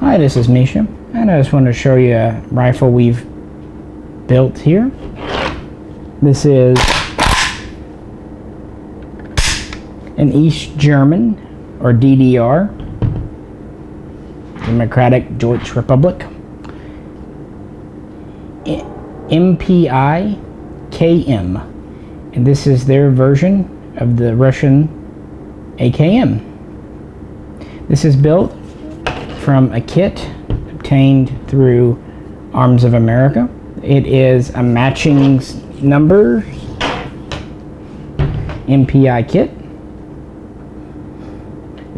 Hi, this is Misha, and I just wanted to show you a rifle we've built here. This is an East German, or DDR, Democratic Deutsche Republic, MPI-KM, and this is their version of the Russian AKM. This is built from a kit obtained through Arms of America. It is a matching number MPI kit.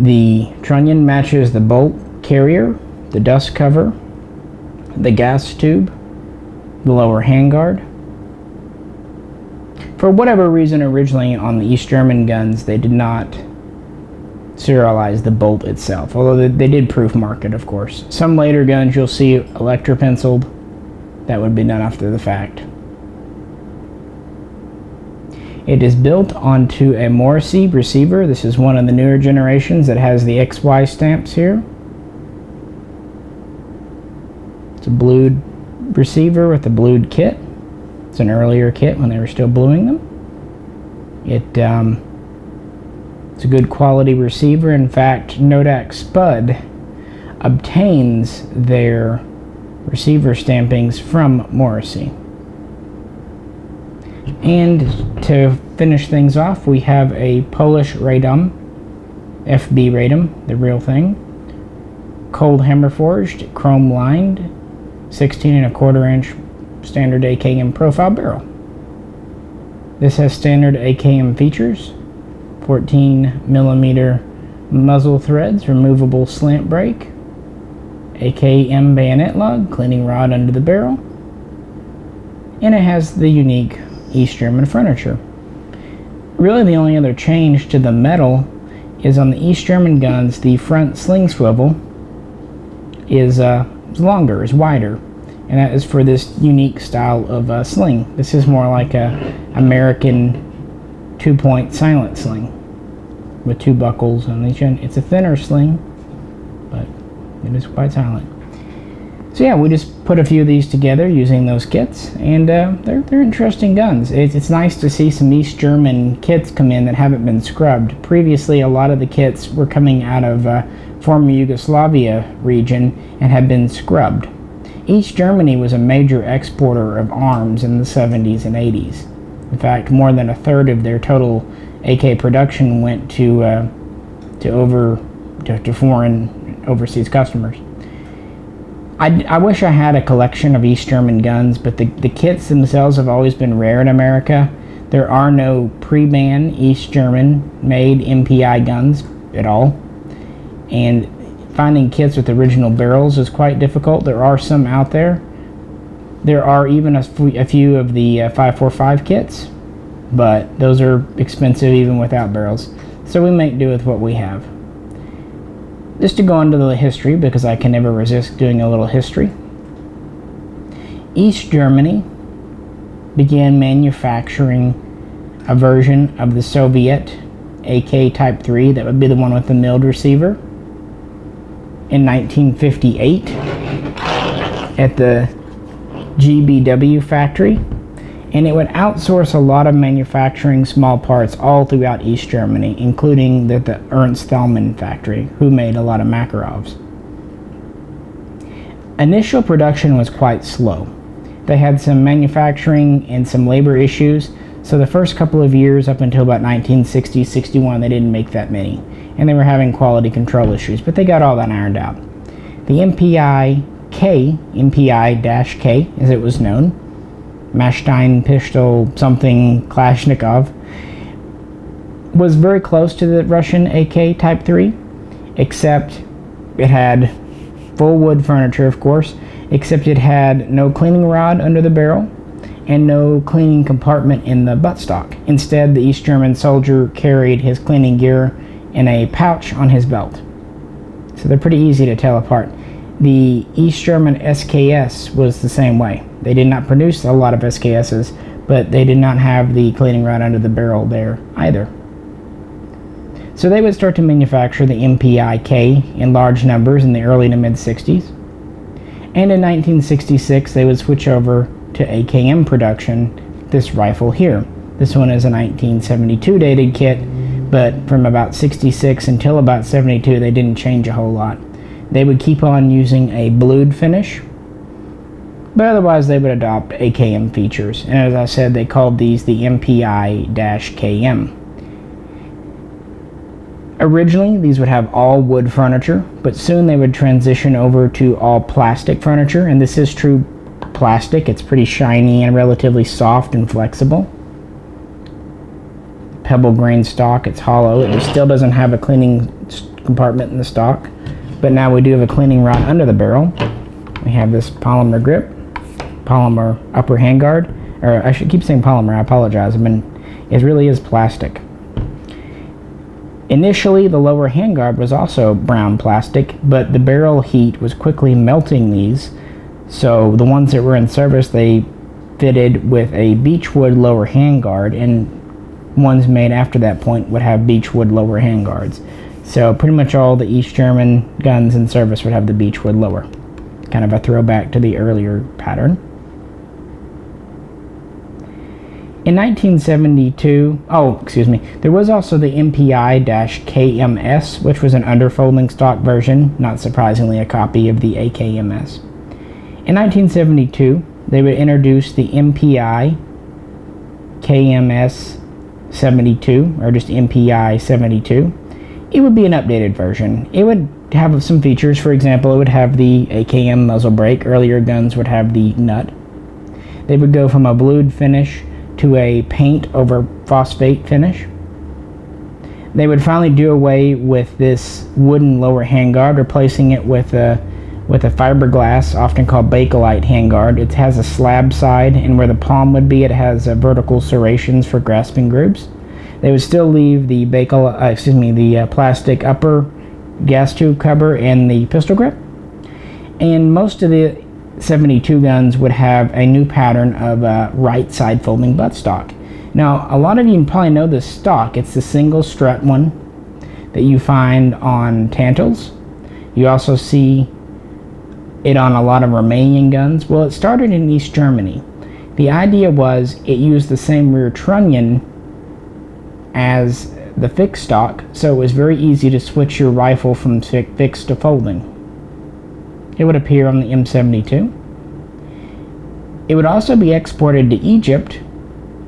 The trunnion matches the bolt carrier, the dust cover, the gas tube, the lower handguard. For whatever reason, originally on the East German guns, they did not serialize the bolt itself, although they did proof mark it, of course. Some later guns you'll see electro-penciled. That would be done after the fact. It is built onto a Morrissey receiver. This is one of the newer generations that has the XY stamps here. It's a blued receiver with a blued kit. It's an earlier kit when they were still bluing them. It's a good quality receiver. In fact, Nodak Spud obtains their receiver stampings from Morrissey. And to finish things off, we have a Polish Radom, FB Radom, the real thing, cold hammer forged, chrome lined, 16¼ inch standard AKM profile barrel. This has standard AKM features, 14mm muzzle threads, removable slant brake, AKM bayonet lug, cleaning rod under the barrel, and it has the unique East German furniture. Really the only other change to the metal is on the East German guns, the front sling swivel is longer, is wider, and that is for this unique style of sling. This is more like a American 2-point silent sling with 2 buckles on each end. It's a thinner sling, but it is quite silent. So yeah, we just put a few of these together using those kits, and they're interesting guns. It's nice to see some East German kits come in that haven't been scrubbed. Previously, a lot of the kits were coming out of former Yugoslavia region and had been scrubbed. East Germany was a major exporter of arms in the 70s and 80s. In fact, more than a third of their total AK production went to foreign overseas customers. I wish I had a collection of East German guns, but the kits themselves have always been rare in America. There are no pre-ban East German made MPI guns at all, and finding kits with original barrels is quite difficult. There are some out there. There are even a few of the 545 kits, but those are expensive even without barrels. So we make do with what we have. Just to go into the history, because I can never resist doing a little history. East Germany began manufacturing a version of the Soviet AK Type 3, that would be the one with the milled receiver, in 1958 at the GBW factory, and it would outsource a lot of manufacturing small parts all throughout East Germany, including the Ernst Thälmann factory, who made a lot of Makarovs. Initial production was quite slow. They had some manufacturing and some labor issues, so the first couple of years up until about 1960-61 they didn't make that many, and they were having quality control issues, but they got all that ironed out. The MPI-K, MPI-K as it was known, Mashstein pistol something Kalashnikov, was very close to the Russian AK Type 3, except it had full wood furniture, of course, except it had no cleaning rod under the barrel and no cleaning compartment in the buttstock. Instead, the East German soldier carried his cleaning gear in a pouch on his belt. So they're pretty easy to tell apart. The East German SKS was the same way. They did not produce a lot of SKSs, but they did not have the cleaning rod under the barrel there either. So they would start to manufacture the MPI-K in large numbers in the early to mid-60s. And in 1966, they would switch over to AKM production, this rifle here. This one is a 1972 dated kit, but from about 66 until about 72, they didn't change a whole lot. They would keep on using a blued finish, but otherwise they would adopt AKM features. And as I said, they called these the MPI-KM. Originally, these would have all wood furniture, but soon they would transition over to all plastic furniture, and this is true plastic. It's pretty shiny and relatively soft and flexible. Pebble grain stock, it's hollow. It still doesn't have a cleaning compartment in the stock, but now we do have a cleaning rod under the barrel. We have this polymer grip, polymer upper handguard, or I should keep saying polymer, I apologize. It really is plastic. Initially, the lower handguard was also brown plastic, but the barrel heat was quickly melting these, so the ones that were in service, they fitted with a beechwood lower handguard, and ones made after that point would have beechwood lower handguards. So pretty much all the East German guns in service would have the beechwood lower. Kind of a throwback to the earlier pattern. In 1972, there was also the MPI-KMS, which was an underfolding stock version, not surprisingly a copy of the AKMS. In 1972, they would introduce the MPI-KMS-72, or just MPI-72. It would be an updated version. It would have some features. For example, it would have the AKM muzzle brake. Earlier guns would have the nut. They would go from a blued finish to a paint over phosphate finish. They would finally do away with this wooden lower handguard, replacing it with a fiberglass, often called bakelite handguard. It has a slab side, and where the palm would be, it has vertical serrations for grasping grooves. They would still leave the plastic upper gas tube cover and the pistol grip. And most of the 72 guns would have a new pattern of right side folding buttstock. Now, a lot of you probably know this stock. It's the single strut one that you find on Tantals. You also see it on a lot of Romanian guns. Well, it started in East Germany. The idea was it used the same rear trunnion as the fixed stock, so it was very easy to switch your rifle from fixed to folding. It would appear on the M72. It would also be exported to Egypt,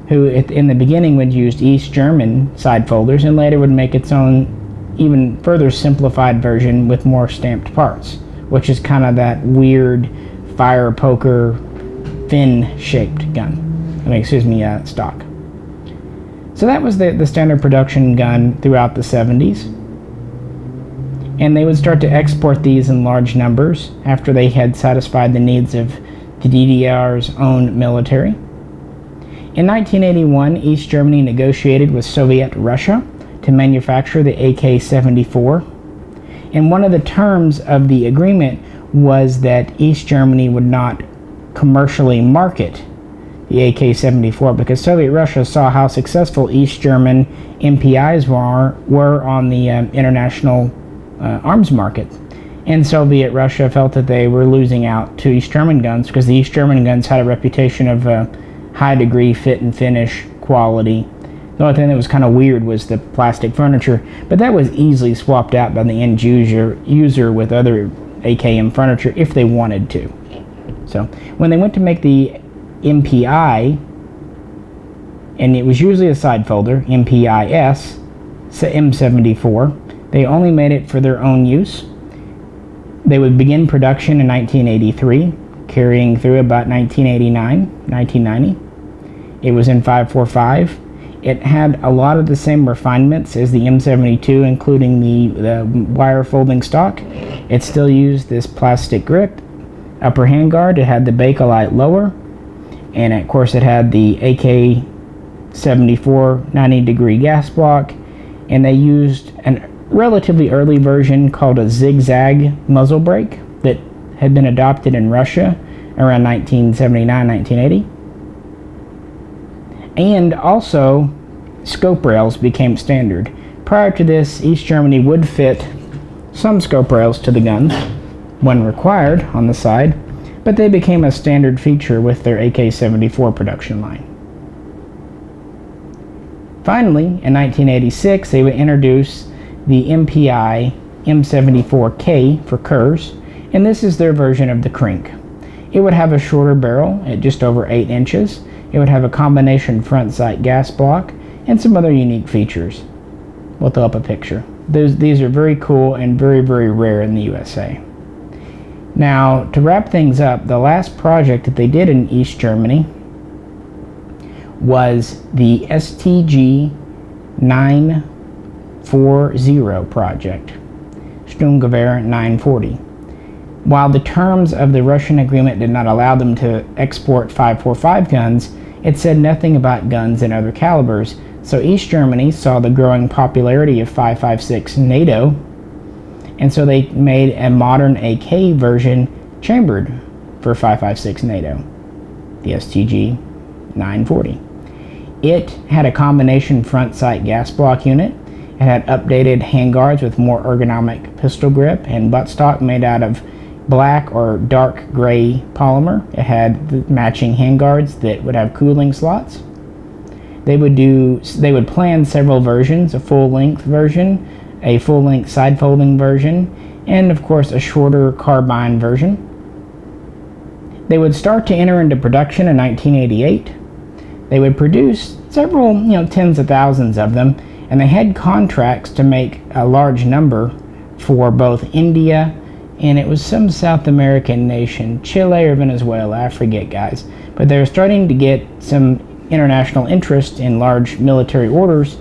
who in the beginning would use East German side folders and later would make its own even further simplified version with more stamped parts, which is kind of that weird fire poker fin shaped gun. Stock. So that was the standard production gun throughout the 70s. And they would start to export these in large numbers after they had satisfied the needs of the DDR's own military. In 1981, East Germany negotiated with Soviet Russia to manufacture the AK-74. And one of the terms of the agreement was that East Germany would not commercially market the AK-74 because Soviet Russia saw how successful East German MPIs were on the international arms market. And Soviet Russia felt that they were losing out to East German guns because the East German guns had a reputation of high degree fit and finish quality. The only thing that was kind of weird was the plastic furniture, but that was easily swapped out by the end user with other AKM furniture if they wanted to. So when they went to make the MPI, and it was usually a side folder, MPIS-M74, they only made it for their own use. They would begin production in 1983, carrying through about 1990. It was in 545. It had a lot of the same refinements as the M72, including the wire folding stock. It still used this plastic grip, upper handguard. It had the bakelite lower, and of course it had the AK-74 90-degree gas block, and they used a relatively early version called a zigzag muzzle brake that had been adopted in Russia around 1979-1980. And also, scope rails became standard. Prior to this, East Germany would fit some scope rails to the guns when required on the side, but they became a standard feature with their AK-74 production line. Finally, in 1986, they would introduce the MPI-M74K for Kurs, and this is their version of the Crink. It would have a shorter barrel at just over 8 inches. It would have a combination front sight gas block and some other unique features. We'll throw up a picture. These are very cool and very, very rare in the USA. Now, to wrap things up, the last project that they did in East Germany was the STG-940 Project, Sturmgewehr 940. While the terms of the Russian agreement did not allow them to export 5.45 guns, it said nothing about guns in other calibers, so East Germany saw the growing popularity of 5.56 NATO, and so they made a modern AK version chambered for 5.56 NATO, the STG-940. It had a combination front sight gas block unit. It had updated handguards with more ergonomic pistol grip and buttstock made out of black or dark gray polymer. It had the matching handguards that would have cooling slots. They would plan several versions, a full-length version, a full-length side-folding version, and of course a shorter carbine version. They would start to enter into production in 1988. They would produce several, tens of thousands of them, and they had contracts to make a large number for both India and it was some South American nation, Chile or Venezuela, I forget, guys. But they were starting to get some international interest in large military orders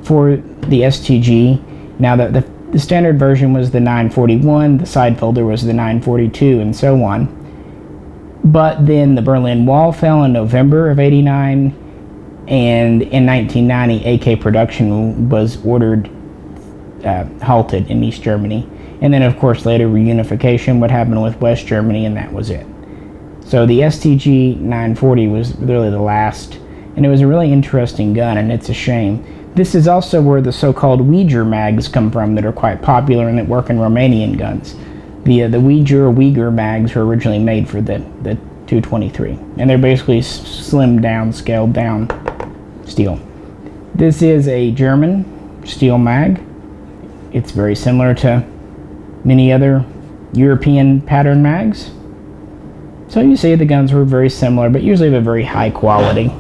for the STG. Now, the standard version was the 941, the side folder was the 942, and so on. But then the Berlin Wall fell in November of '89, and in 1990, AK production was halted in East Germany. And then, of course, later reunification would happen with West Germany, and that was it. So the STG-940 was really the last, and it was a really interesting gun, and it's a shame. This is also where the so-called Wieger mags come from that are quite popular and that work in Romanian guns. The Wieger mags were originally made for the 223, and they're basically slimmed down, scaled down steel. This is a German steel mag. It's very similar to many other European pattern mags. So you see the guns were very similar, but usually of a very high quality.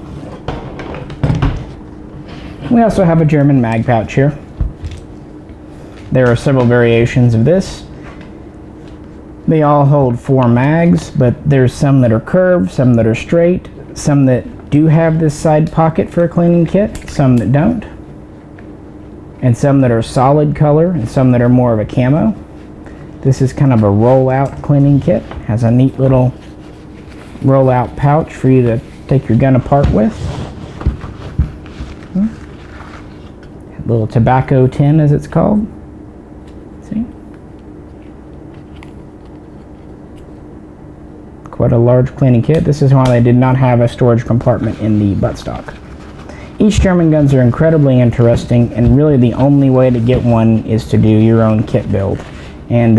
We also have a German mag pouch here. There are several variations of this. They all hold 4 mags, but there's some that are curved, some that are straight, some that do have this side pocket for a cleaning kit, some that don't, and some that are solid color, and some that are more of a camo. This is kind of a rollout cleaning kit. Has a neat little rollout pouch for you to take your gun apart with. A little tobacco tin, as it's called. See? Quite a large cleaning kit. This is why they did not have a storage compartment in the buttstock. Each German guns are incredibly interesting, and really the only way to get one is to do your own kit build. And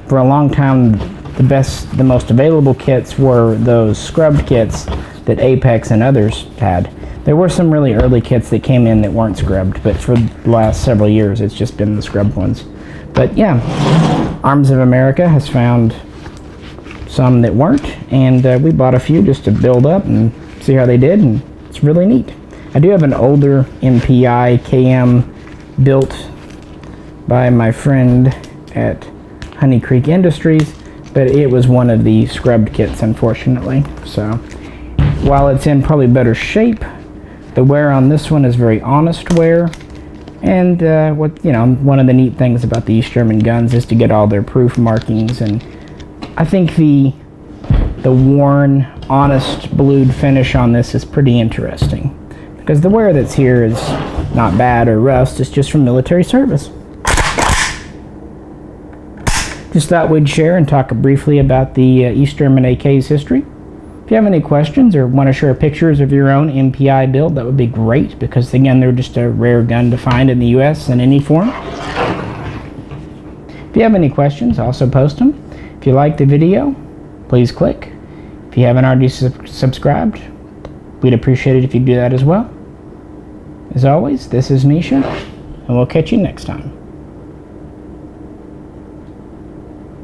for a long time, the most available kits were those scrubbed kits that Apex and others had. There were some really early kits that came in that weren't scrubbed, but for the last several years, it's just been the scrubbed ones. But yeah, Arms of America has found some that weren't, and we bought a few just to build up and see how they did, and it's really neat. I do have an older MPI-KM built by my friend at Honey Creek Industries, but it was one of the scrubbed kits, unfortunately. So while it's in probably better shape, the wear on this one is very honest wear. And one of the neat things about the East German guns is to get all their proof markings, and I think the worn, honest blued finish on this is pretty interesting, because the wear that's here is not bad or rust, it's just from military service. Just thought we'd share and talk briefly about the East German AK's history. If you have any questions or want to share pictures of your own MPI build, that would be great, because again, they're just a rare gun to find in the US in any form. If you have any questions, also post them. If you like the video, please click. If you haven't already subscribed, we'd appreciate it if you do that as well. As always, this is Misha, and we'll catch you next time.